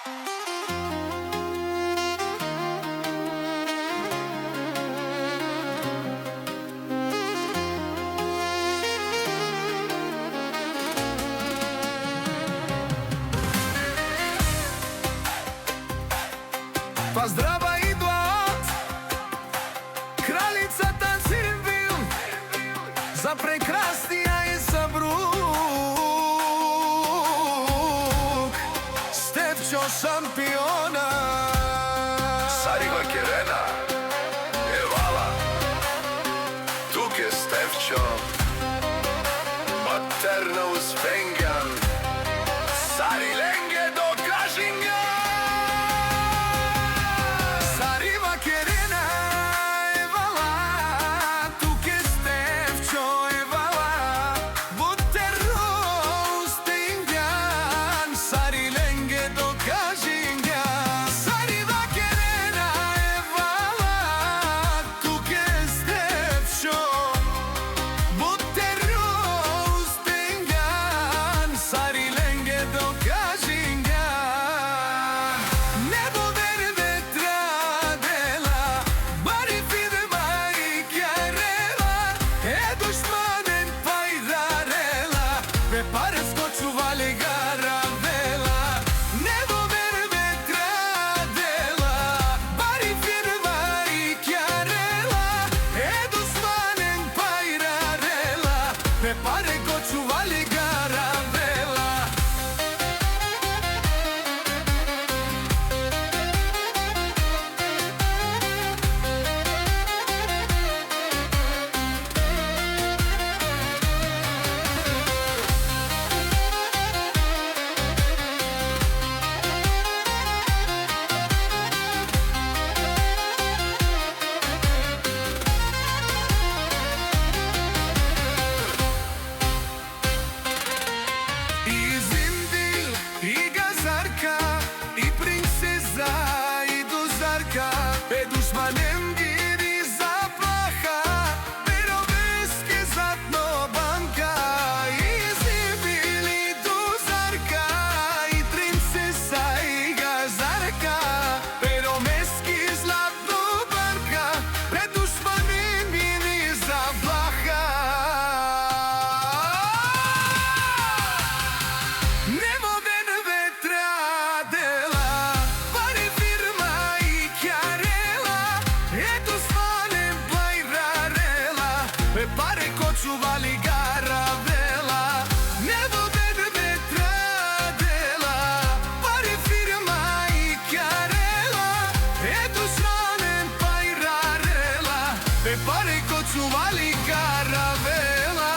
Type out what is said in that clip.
Па здрава идват кралицата Цимбил за прекрасния Исабрук, Стефчо шампиона. Сарива Керена, Евала, тук е Стефчо, Матерна Успенган, Сари Ленге до Кажинга. Сарива Керена, Евала, тук е Стефчо, Евала, Матерна Успенган, Сари Ленге до Кажинга. Сарива Керена, Евала, тук е Стефчо, Матерна Успенган, Сари Ленге до Кажинga. Nebo verde tradela, bari firma i chiarela, e dușmanen pairarela, pe pare scociuvale garavela. Nebo verde tradela, bari firma i chiarela, e dușmanen pairarela, pe pare scociuvale garavela. И Зиндил, и Газарка, и принцеза, и дозарка, е душманем гири заплаха, pero ves que zadno banka. И Зиндил, и дозарка, и принцеза, и Газарка, pero ves que zadno banka, пред душманем гири заплаха. Nebo verde tradela, bari firma i chiarela, e dușmanen pairarela, pe pare cociuvali garavela. Nebo verde tradela, bari firma i chiarela, e dușmanen pairarela, pe pare cociuvali garavela.